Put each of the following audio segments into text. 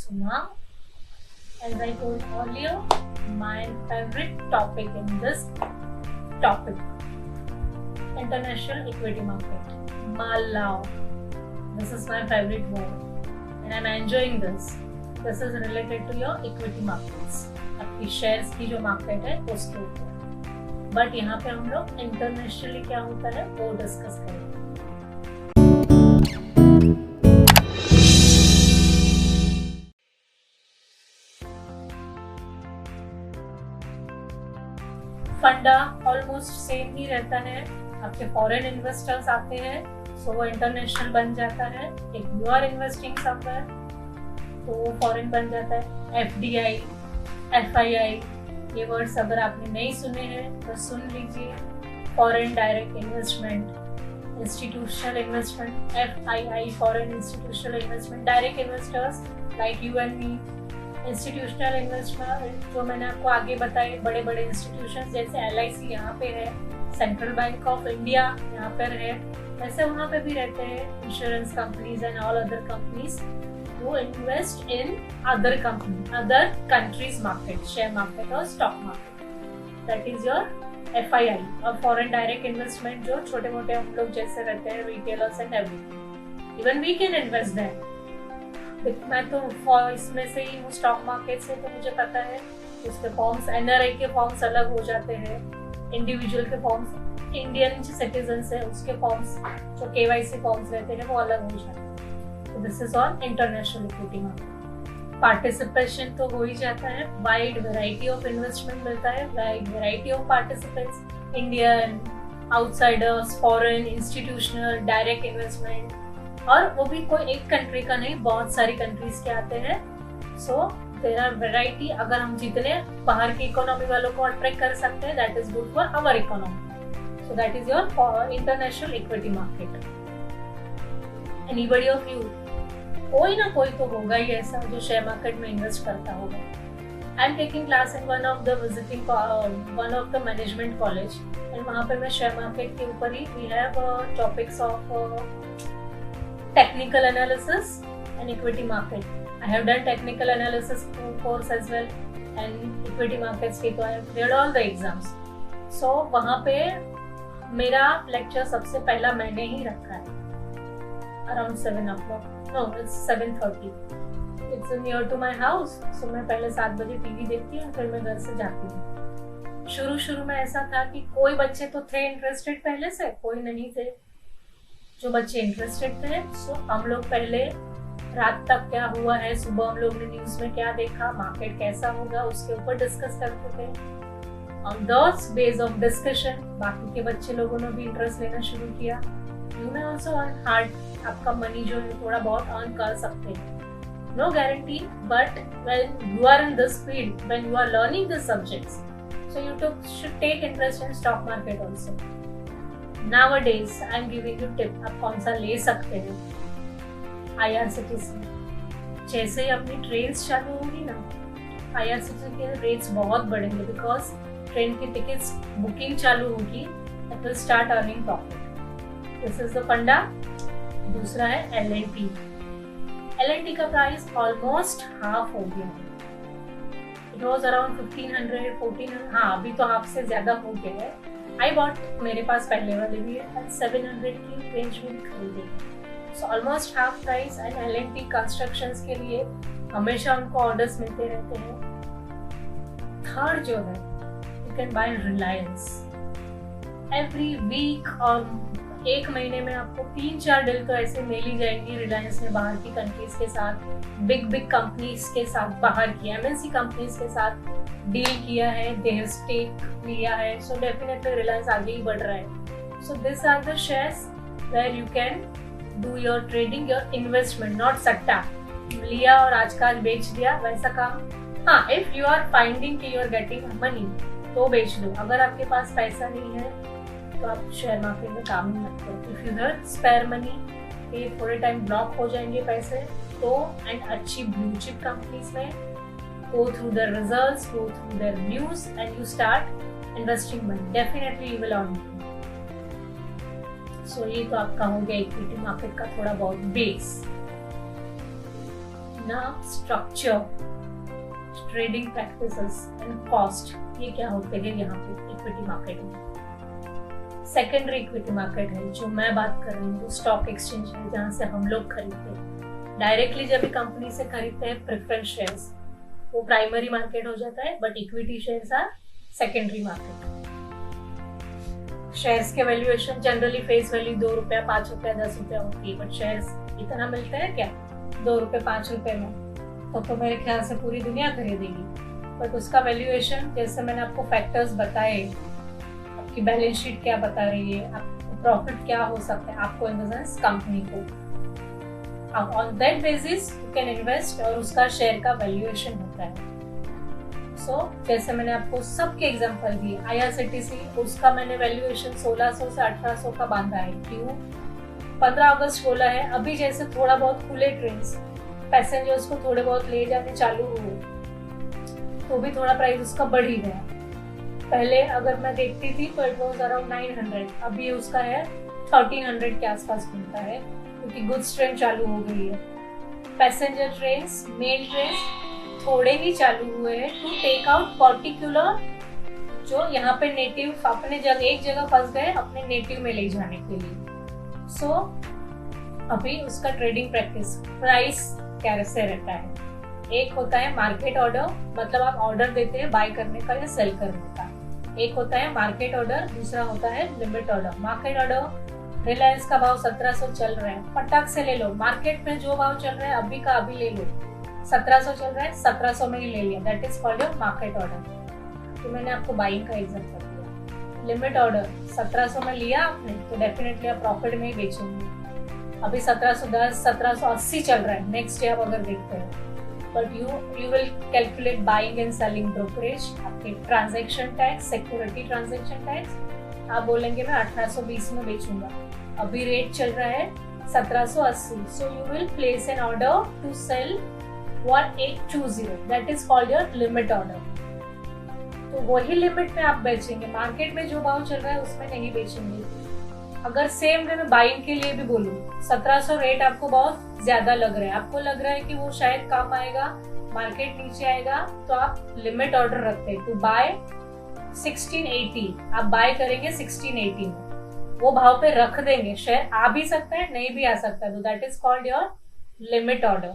So now, as I told earlier, my favorite topic in this topic, international equity market, MALAO. This is my favorite word and I'm enjoying this. This is related to your equity markets, आपकी shares की जो market है उसके ऊपर. But यहाँ पे हम लोग इंटरनेशनली क्या होता है वो डिस्कस करेंगे. फंडा ऑलमोस्ट सेम ही रहता है. आपके फॉरेन इन्वेस्टर्स आते हैं सो वो इंटरनेशनल बन जाता है. If you are investing somewhere तो वो फॉरेन बन जाता है. FDI, FII ये वर्ड्स अगर आपने नहीं सुने हैं तो सुन लीजिए. Foreign direct investment, institutional investment. FII foreign institutional investment. Direct investors like you and me. Institutional investment जो मैंने आपको आगे बताए, बड़े बड़े इंस्टीट्यूशंस जैसे LIC यहाँ पे है, सेंट्रल बैंक ऑफ इंडिया यहाँ पर है, वैसे वहाँ पे भी रहते हैं insurance companies and all other companies who invest in other countries market, share market or stock market. That is your FII और foreign direct investment जो छोटे मोटे हम लोग जैसे रहते हैं retailers and everything. Even we can invest there. मैं तो इसमें से ही हूँ स्टॉक मार्केट से, तो मुझे पता है उसके फॉर्म्स, NRI के फॉर्म्स अलग हो जाते हैं, इंडिविजुअल के फॉर्म्स, इंडियन सिटीजन है उसके फॉर्म्स जो KYC फॉर्म्स रहते हैं वो अलग हो जाते हैं. This is on international equity market. Participation तो हो ही जाता है, वाइड वैरायटी ऑफ इन्वेस्टमेंट मिलता है, wide variety of participants, Indian, outsiders, foreign, institutional, direct investment. और वो भी कोई एक कंट्री का नहीं, बहुत सारी कंट्रीज के आते हैं. So there are variety. अगर हम जितने बाहर की इकोनॉमी वालों को अट्रैक्ट कर सकते हैं that is good for our economy. So that is your international equity market. Anybody of you, कोई ना कोई तो होगा ही ऐसा जो शेयर मार्केट में इन्वेस्ट करता होगा. I am taking class in one of the management college and वहाँ पे मैं शेयर मार्केट के ऊपर ही we have topics of technical analysis and equity market. I have done technical analysis course as well and equity markets की, तो I have cleared all the exams. So वहाँ पे मेरा लेक्चर सबसे पहला मैंने ही रखा है around 7 o'clock. No, it's 7:30. It's near to my house. So मैं पहले 7 बजे टीवी देखती हूँ, फिर मैं घर से जाती हूँ. शुरू में ऐसा था कि कोई बच्चे तो थे इंटरेस्टेड पहले से, कोई नहीं थे. जो बच्चे इंटरेस्टेड थे सो हम लोग पहले रात तक क्या हुआ है, सुबह हम लोग ने न्यूज में क्या देखा, मार्केट कैसा होगा, उसके ऊपर डिस्कस करते थे. On the base of discussion बाकी के बच्चे लोगों ने भी इंटरेस्ट लेना शुरू किया. You may also earn hard, आपका मनी जो है थोड़ा बहुत अर्न कर सकते हैं. No guarantee, but when you are in this field, when you are learning this subjects, so you should take interest in stock market also. Nowadays I am giving you tip, आप कौन सा ले सकते हैं. IRCTC जैसे ही अपनी trains चालू होगी ना, IRCTC के रेट्स बहुत बढ़ेंगे बिकॉज ट्रेन की टिकट्स बुकिंग चालू होगी. It will start earning profit. This is the फंडा. दूसरा है L&T. L&T का प्राइस ऑलमोस्ट हाफ हो गया. It was around 1500, 1400. हाँ, अभी तो हाफ से ज्यादा हो गया है. आई बॉट, मेरे पास पहले वाले भी है, 700 की रेंज में खरीदे. So almost half price. And L&T constructions के लिए हमेशा उनको ऑर्डर्स मिलते रहते हैं. थर्ड जो है, you can buy Reliance. Every week और एक महीने में आपको 3-4 डील तो ऐसे मिल ही जाएंगी. रिलायंस ने बाहर की कंट्रीज के साथ, बिग कंपनीज के साथ, बाहर की MNC कंपनीज के साथ डील किया है, दे हैव स्टेक लिया है. सो डेफिनेटली रिलायंस आगे ही बढ़ रहा है. So this are the shares where you can do your trading, your investment, not सट्टा लिया और आज का आज बेच दिया वैसा काम. हाँ, इफ यू आर फाइंडिंग कि यू आर गेटिंग मनी तो बेच दो. अगर आपके पास पैसा नहीं है तो आप शेयर मार्केट में काम नहीं मत करो. If you have spare money, ये थोड़े टाइम ब्लॉक हो जाएंगे पैसे तो, एंड अच्छी ब्लू चिप कंपनीज में go through their results, go through their news and you start investing money. Definitely you will earn money. So ये तो आपका हो गया इक्विटी मार्केट का थोड़ा बहुत base. Now structure, trading practices and cost, ये क्या होते हैं यहाँ पे इक्विटी मार्केट में। सेकेंडरी इक्विटी मार्केट है जो मैं बात कर रही हूँ, स्टॉक एक्सचेंज है जहाँ से हम लोग खरीदते हैं। डायरेक्टली जब भी कंपनी से खरीदते हैं प्रेफरेंस शेयर्स, वो प्राइमरी मार्केट हो जाता है, but equity shares are secondary market. Shares के वैल्यूएशन जनरली फेस वैल्यू 2 रुपया, 5 रुपया, 10 रुपया होती है, बट शेयर्स इतना मिलता है क्या 2 रुपये 5 रुपए में, तो मेरे ख्याल से पूरी दुनिया खरीदेगी। बट उसका वैल्यूएशन जैसे मैंने आपको फैक्टर्स बताए, आपकी बैलेंस शीट क्या बता रही है, आपको प्रॉफिट क्या हो सकता है आपको इन द सेंस कंपनी को, on that basis you can invest और उसका शेयर का वैल्यूएशन होता है। जैसे मैंने आपको सबके एग्जांपल दिए, IRCTC उसका मैंने वैल्यूएशन 1600 से 1800 का बांधा है। क्यों? 15 अगस्त बोला है, अभी जैसे थोड़ा बहुत खुले ट्रेन्स, पैसेंजर्स को थोड़े बहुत ले जाने चालू हुए, तो भी थोड़ा प्राइस उसका बढ़ ही गया। पहले अगर मैं देखती थी तो इट वॉज अराउंड 900, अभी उसका है 1300 के आसपास मिलता है, क्योंकि गुड्स ट्रेन चालू हो गई है। पैसेंजर ट्रेन, मेल ट्रेन थोड़े ही चालू हुए हैं टू टेक आउट पर्टिकुलर जो यहाँ पे नेटिव अपने एक जगह फंस गए अपने नेटिव में ले जाने के लिए। अभी उसका ट्रेडिंग प्रैक्टिस प्राइस कैसे रहता है, एक होता है मार्केट ऑर्डर, मतलब आप ऑर्डर देते हैं बाय करने का या सेल करने का, एक होता है मार्केट ऑर्डर, दूसरा होता है limit order. Market order, Reliance का भाव 1700 चल रहा है, फटाक से ले लो, मार्केट में जो भाव चल रहा है अभी का अभी ले लो, 1700 चल रहा है 1700 में ही ले लिया, that is called your market order. तो मैंने आपको बाइंग का एग्जांपल दिया। लिमिट ऑर्डर 1700 में लिया आपने तो डेफिनेटली आप प्रॉफिट में ही बेचेंगे। अभी 1710 1780 चल रहा है, नेक्स्ट डे आप अगर देखते हैं, but you will calculate buying and selling brokerage, आपके transaction tax, security transaction tax, आप बोलेंगे मैं 1820 में बेचूंगा, अभी रेट चल रहा है 1780, so you will place an order to sell 1820, that is called your limit order. तो वही लिमिट में आप बेचेंगे, मार्केट में जो भाव चल रहा है उसमें नहीं बेचेंगे। अगर सेम वे में बाइंग के लिए भी बोलूं, 1700 रेट आपको बहुत ज्यादा लग रहा है, आपको लग रहा है कि वो शायद कम आएगा, मार्केट नीचे आएगा, तो आप लिमिट ऑर्डर रखते हैं टू बाय 1680, आप बाय करेंगे 1680 में, वो भाव पे रख देंगे, शेयर आ भी सकता है नहीं भी आ सकता है, तो that is called your limit order.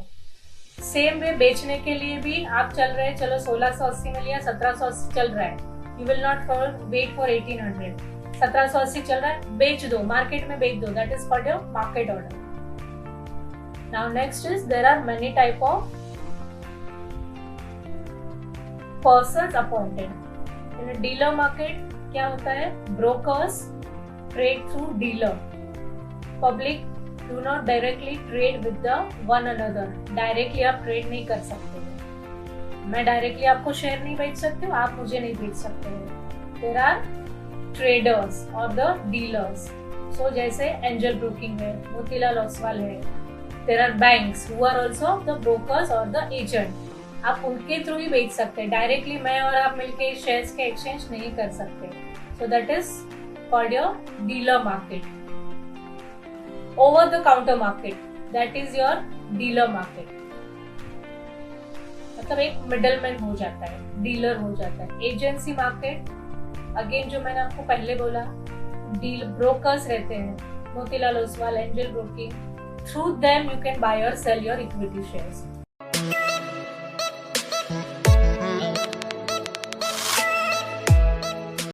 Same way बेचने के लिए भी आप चल रहे हैं, चलो 1680 में लिया, 1780 चल रहा है, you will not wait for 1800, 1780 चल रहा है, बेच दो, मार्केट में बेच दो, that is called your market order. Now next is there are many type of persons appointed in a dealer market. क्या होता है? Brokers trade through dealer, public do not directly trade with the one another, directly आप trade नहीं कर सकते, मैं directly आपको share नहीं बेच सकती हूँ, आप मुझे नहीं बेच सकते हो। देयर आर ट्रेडर्स और द डीलर्स, सो जैसे एंजल ब्रोकिंग है, मोतीलाल ओसवाल है, there are banks who are also the brokers और द एजेंट, आप उनके थ्रू ही बेच सकते हैं, डायरेक्टली मैं और आप मिलके शेयर्स के एक्सचेंज नहीं कर सकते, सो that is called your dealer market. Over the counter market, that is your dealer market, मतलब एक मिडलमैन हो जाता है, डीलर हो जाता है। एजेंसी मार्केट, अगेन जो मैंने आपको पहले बोला, डील ब्रोकर्स रहते हैं, Motilal Oswal, angel broking, through them you can bye और सेल योर इक्विटी शेयर्स।